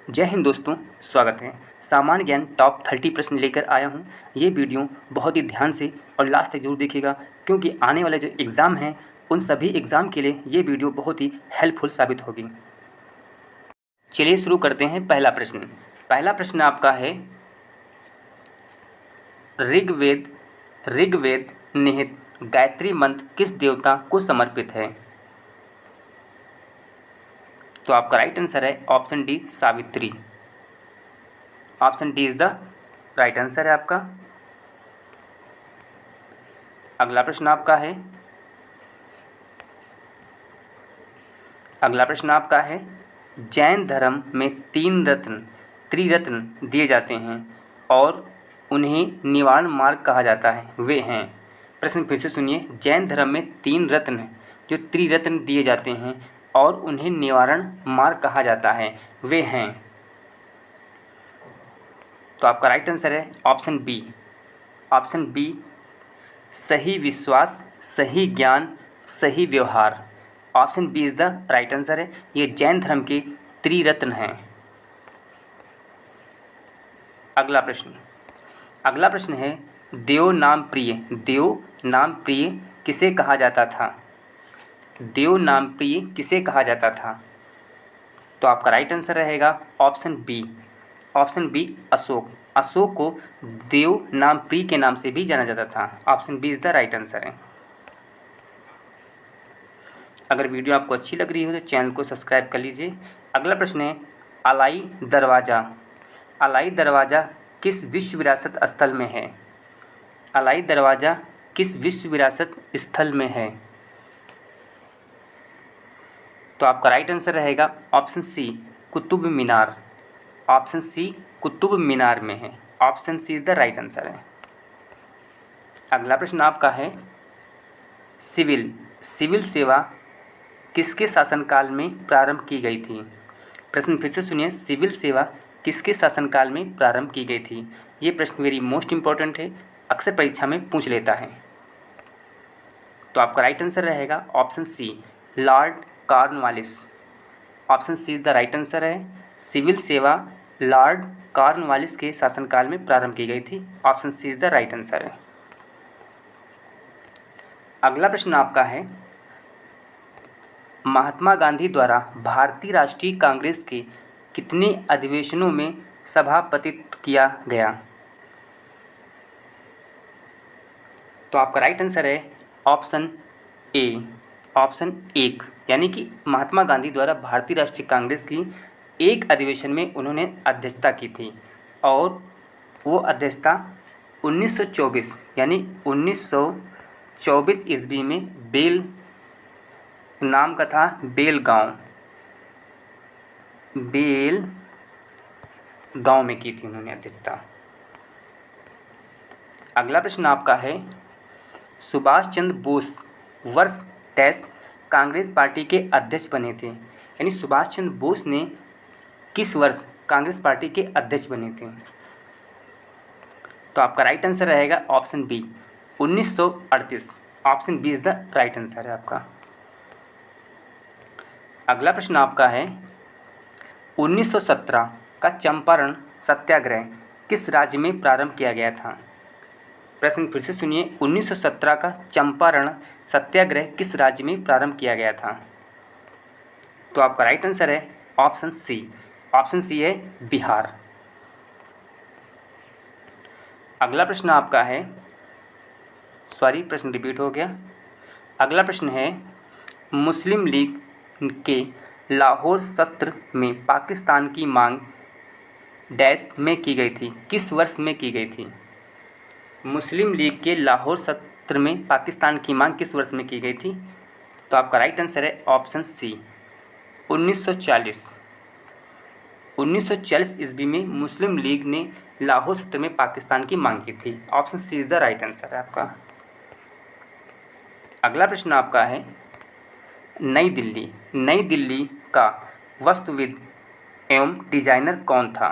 जय हिंद दोस्तों, स्वागत है। सामान्य ज्ञान टॉप 30 प्रश्न लेकर आया हूँ। ये वीडियो बहुत ही ध्यान से और लास्ट तक जरूर देखिएगा, क्योंकि आने वाले जो एग्ज़ाम हैं उन सभी एग्ज़ाम के लिए ये वीडियो बहुत ही हेल्पफुल साबित होगी। चलिए शुरू करते हैं। पहला प्रश्न आपका है, ऋग्वेद निहित गायत्री मंत्र किस देवता को समर्पित है? तो आपका राइट आंसर है option D, Savitri. Option D is the right answer है आपका। अगला प्रश्न आपका है, जैन धर्म में 3 त्रिरत्न दिए जाते हैं और उन्हें निवारण मार्ग कहा जाता है, वे हैं। प्रश्न फिर से सुनिए। जैन धर्म में 3 रत्न जो त्रिरत्न दिए जाते हैं और उन्हें निवारण मार्ग कहा जाता है, वे हैं। तो आपका राइट आंसर है ऑप्शन बी। ऑप्शन बी, सही विश्वास, सही ज्ञान, सही व्यवहार। Option B is the right answer है। ये जैन धर्म के त्रिरत्न हैं। अगला प्रश्न है, देव नाम प्रिय किसे कहा जाता था? देव नाम प्रिय किसे कहा जाता था? तो आपका राइट आंसर रहेगा option B. Option B, Ashok को देव नाम प्रिय के नाम से भी जाना जाता था। Option B is the right answer है। अगर वीडियो आपको अच्छी लग रही हो तो चैनल को सब्सक्राइब कर लीजिए। अगला प्रश्न है, अलाई दरवाज़ा किस विश्व विरासत स्थल में है? अलाई दरवाज़ा किस विश्व विरासत स्थल में है? तो आपका राइट आंसर रहेगा option C, Qutub Minar. Option C, Qutub Minar में है। Option C is the right answer है। अगला प्रश्न आपका है, सिविल सेवा किसके शासनकाल में प्रारंभ की गई थी? प्रश्न फिर से सुनिए। सिविल सेवा किसके शासनकाल में प्रारंभ की गई थी? ये प्रश्न वेरी मोस्ट इंपॉर्टेंट है, अक्सर परीक्षा में पूछ लेता है। तो आपका राइट आंसर रहेगा option C, Lord Cornwallis. Option C is the right answer है। सिविल सेवा लॉर्ड कॉर्नवालिस के शासनकाल में प्रारंभ की गई थी। Option C is the right answer है। अगला प्रश्न आपका है, महात्मा गांधी द्वारा भारतीय राष्ट्रीय कांग्रेस के कितने अधिवेशनों में सभापतित्व किया गया? तो आपका राइट आंसर है ऑप्शन ए, ऑप्शन 1। यानी कि महात्मा गांधी द्वारा भारतीय राष्ट्रीय कांग्रेस की एक अधिवेशन में उन्होंने अध्यक्षता की थी, और वो अध्यक्षता 1924 यानी 1924 ईस्वी में बेल नाम का था, बेल गांव में की थी उन्होंने अध्यक्षता। अगला प्रश्न आपका है, सुभाष चंद्र बोस वर्ष डैश कांग्रेस पार्टी के अध्यक्ष बने थे? यानी सुभाष चंद्र बोस ने किस वर्ष कांग्रेस पार्टी के अध्यक्ष बने थे? तो आपका राइट आंसर रहेगा option B, 1938। Option B is the right answer है आपका। अगला प्रश्न आपका है, 1917 का चंपारण सत्याग्रह किस राज्य में प्रारंभ किया गया था? प्रश्न फिर से सुनिए। 1917 का चंपारण सत्याग्रह किस राज्य में प्रारंभ किया गया था? तो आपका राइट आंसर है ऑप्शन सी। ऑप्शन सी है बिहार। अगला प्रश्न आपका है, प्रश्न रिपीट हो गया। अगला प्रश्न है, मुस्लिम लीग के लाहौर सत्र में पाकिस्तान की मांग डैश में की गई थी? किस वर्ष में की गई थी? मुस्लिम लीग के लाहौर सत्र में पाकिस्तान की मांग किस वर्ष में की गई थी? तो आपका राइट आंसर है ऑप्शन सी, 1940। 1940 ईस्वी में मुस्लिम लीग ने लाहौर सत्र में पाकिस्तान की मांग की थी। Option C is the right answer है आपका। अगला प्रश्न आपका है, नई दिल्ली का वास्तुविद एवं डिजाइनर कौन था?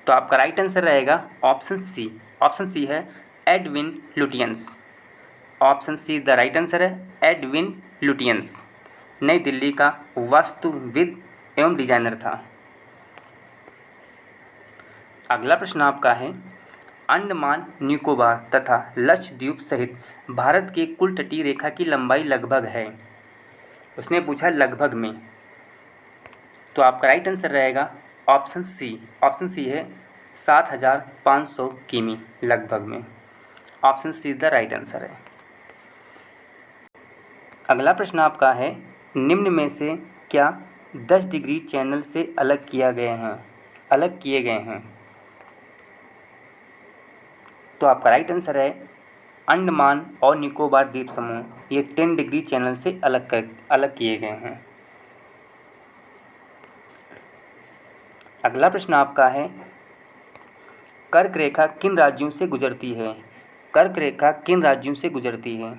तो आपका राइट आंसर रहेगा ऑप्शन सी। ऑप्शन सी है Edwin Lutyens. Option see the right answer है एडविन लुटियंस। नई दिल्ली का वास्तुविद एवं डिजाइनर था? अगला प्रश्न आपका है, अंडमान निकोबार तथा लक्षद्वीप सहित भारत के कुल तटीय रेखा की लंबाई लगभग है। उसने पूछा लगभग में, तो आपका राइट आंसर रहेगा ऑप्शन सी। ऑप्शन सी है 7,500 किमी लगभग में। Option C is the right answer है। अगला प्रश्न आपका है, निम्न में से क्या 10 डिग्री चैनल से अलग किए गए हैं? तो आपका राइट आंसर है अंडमान और निकोबार द्वीप समूह, ये 10 डिग्री चैनल से अलग किए गए हैं। अगला प्रश्न आपका है, कर्क रेखा किन राज्यों से गुजरती है? कर्क रेखा किन राज्यों से गुजरती है?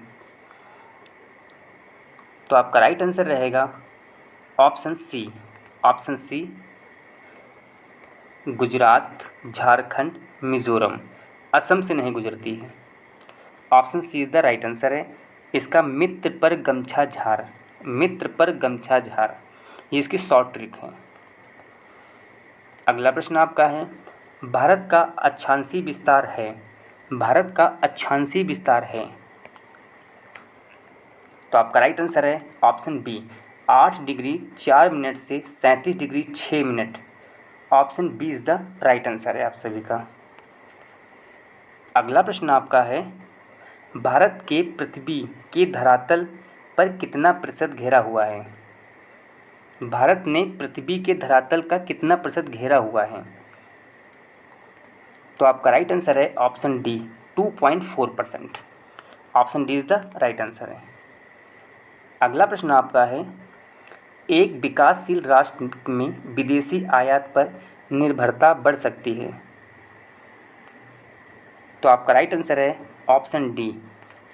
तो आपका राइट आंसर रहेगा option C. Option C Gujarat, Jharkhand, Mizoram, Assam से नहीं गुजरती है। Option C is the right answer है। इसका मित्र पर गमछा झार, मित्र पर गमछा झार, ये इसकी शॉर्ट ट्रिक है। अगला प्रश्न आपका है, भारत का अक्षांशीय विस्तार है। भारत का अक्षांशीय विस्तार है। तो आपका राइट आंसर है ऑप्शन बी, 8 डिग्री 4 मिनट से 37 degree 6 minute. Option B is the right answer है आप सभी का। अगला प्रश्न आपका है, भारत के पृथ्वी के धरातल पर कितना प्रतिशत घेरा हुआ है? भारत ने पृथ्वी के धरातल का कितना प्रतिशत घेरा हुआ है? तो आपका राइट आंसर है option D, 2.4%। Option D is the right answer है। अगला प्रश्न आपका है, एक विकासशील राष्ट्र में विदेशी आयात पर निर्भरता बढ़ सकती है। तो आपका राइट आंसर है ऑप्शन डी।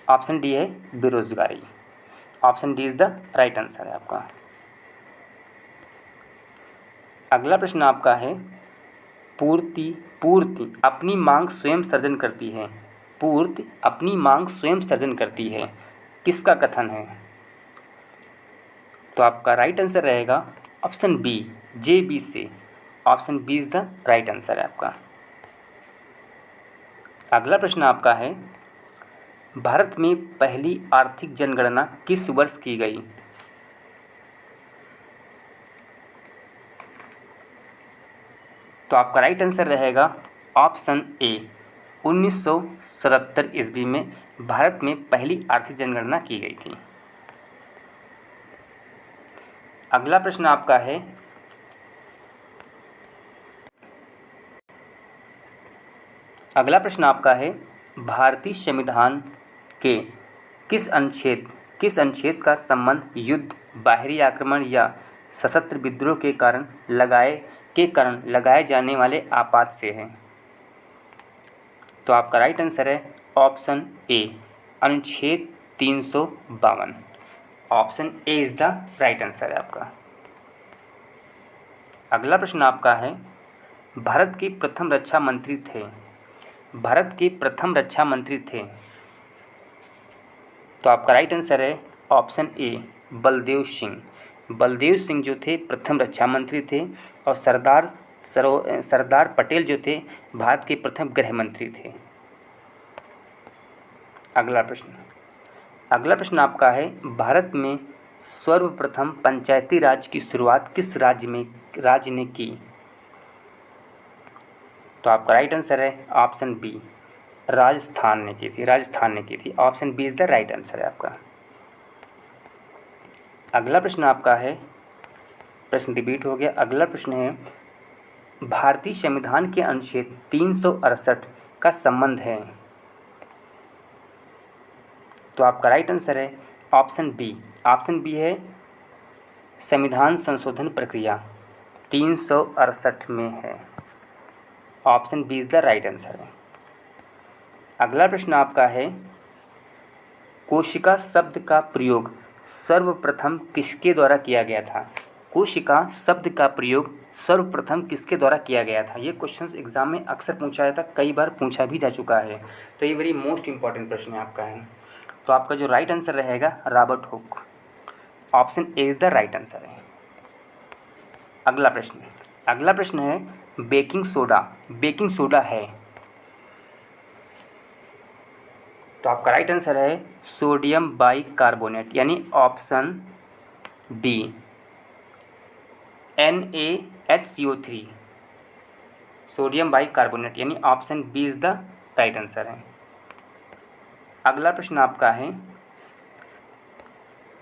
ऑप्शन डी है बेरोजगारी। Option D is the right answer है आपका। अगला प्रश्न आपका है, पूर्ति अपनी मांग स्वयं सर्जन करती है। पूर्ति अपनी मांग स्वयं सर्जन करती है, किसका कथन है? तो आपका राइट आंसर रहेगा ऑप्शन बी, JB से। Option B is the right answer है आपका। अगला प्रश्न आपका है, भारत में पहली आर्थिक जनगणना किस वर्ष की गई? तो आपका राइट आंसर रहेगा ऑप्शन ए, 1977 ईस्वी में भारत में पहली आर्थिक जनगणना की गई थी। अगला प्रश्न आपका है, भारतीय संविधान के किस अनुच्छेद का संबंध युद्ध, बाहरी आक्रमण या सशस्त्र विद्रोह के कारण लगाए जाने वाले आपात से है? तो आपका राइट आंसर है ऑप्शन ए, अनुच्छेद 352। Option A is the right answer है आपका। अगला प्रश्न आपका है, भारत के प्रथम रक्षा मंत्री थे। भारत के प्रथम रक्षा मंत्री थे। तो आपका राइट आंसर है ऑप्शन ए, बलदेव सिंह। बलदेव सिंह जो थे प्रथम रक्षा मंत्री थे और सरदार पटेल जो थे भारत के प्रथम गृह मंत्री थे। अगला प्रश्न आपका है, भारत में सर्वप्रथम पंचायती राज की शुरुआत किस राज्य ने की? तो आपका राइट आंसर है ऑप्शन बी, राजस्थान ने की थी। Option B is the right answer है आपका। अगला प्रश्न आपका है, प्रश्न रिपीट हो गया। अगला प्रश्न है, भारतीय संविधान के अनुच्छेद 368 का संबंध है। तो आपका राइट आंसर है ऑप्शन बी। ऑप्शन बी है संविधान संशोधन प्रक्रिया 368 में है। Option B is the right answer है। अगला प्रश्न आपका है, कोशिका शब्द का प्रयोग सर्वप्रथम किसके द्वारा किया गया था? कोशिका शब्द का प्रयोग सर्वप्रथम किसके द्वारा किया गया था? ये क्वेश्चंस एग्जाम में अक्सर पूछा जाता है, कई बार पूछा भी जा चुका है, तो ये वेरी मोस्ट इंपॉर्टेंट प्रश्न है आपका है। तो आपका जो राइट आंसर रहेगा Robert Hooke. Option A is the right answer है। अगला प्रश्न है बेकिंग सोडा है, तो आपका राइट आंसर है सोडियम बाइकार्बोनेट यानी option B NaHCO3, sodium bicarbonate यानी option B is the right answer है। अगला प्रश्न आपका है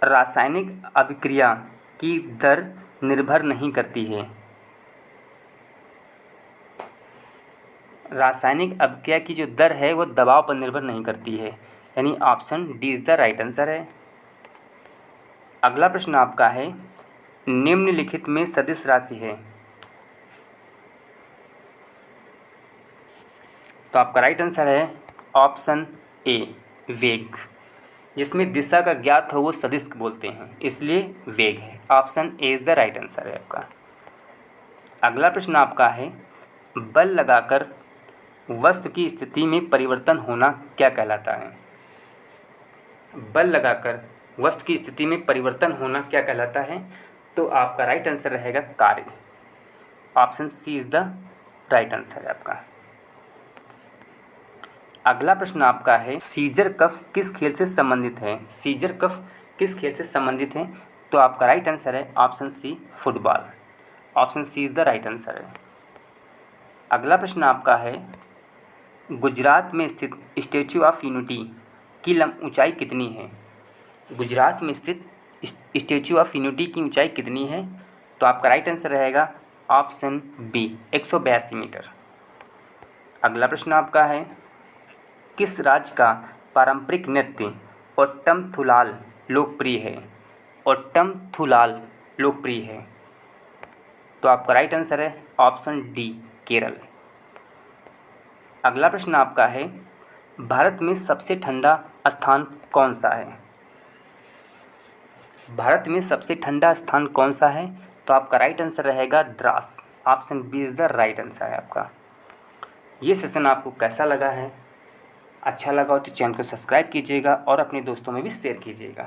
रासायनिक अभिक्रिया की दर निर्भर नहीं करती है। रासायनिक अभिक्रिया की जो दर है वो दबाव पर निर्भर नहीं करती है, यानी option D is the right answer है। अगला प्रश्न आपका है निम्नलिखित में सदिश राशि है, तो आपका राइट आंसर है ऑप्शन ए वेग। जिसमें दिशा का ज्ञात हो वो सदिश बोलते हैं, इसलिए वेग है। Option A is the right answer है आपका। अगला प्रश्न आपका है बल लगाकर वस्तु की स्थिति में परिवर्तन होना क्या कहलाता है। बल लगाकर वस्तु की स्थिति में परिवर्तन होना क्या कहलाता है, तो आपका राइट आंसर रहेगा कार्य। Option C is the right answer है आपका। अगला प्रश्न आपका है सीजर कफ किस खेल से संबंधित है। सीजर कफ किस खेल से संबंधित है, तो आपका राइट आंसर है option C football. Option C is the right answer है। अगला प्रश्न आपका है गुजरात में स्थित स्टैच्यू ऑफ यूनिटी की ऊंचाई कितनी है। गुजरात में स्थित स्टैच्यू ऑफ यूनिटी की ऊंचाई कितनी है, तो आपका राइट आंसर रहेगा ऑप्शन बी 182 मीटर। अगला प्रश्न आपका है किस राज्य का पारंपरिक नृत्य ओट्टम थुलाल लोकप्रिय है। ओट्टम थुलाल लोकप्रिय है, तो आपका राइट आंसर है ऑप्शन डी केरल। अगला प्रश्न आपका है भारत में सबसे ठंडा स्थान कौन सा है। भारत में सबसे ठंडा स्थान कौन सा है, तो आपका राइट आंसर रहेगा Dras. Option B is the right answer है आपका। ये सेशन आपको कैसा लगा है, अच्छा लगा हो तो चैनल को सब्सक्राइब कीजिएगा और अपने दोस्तों में भी शेयर कीजिएगा।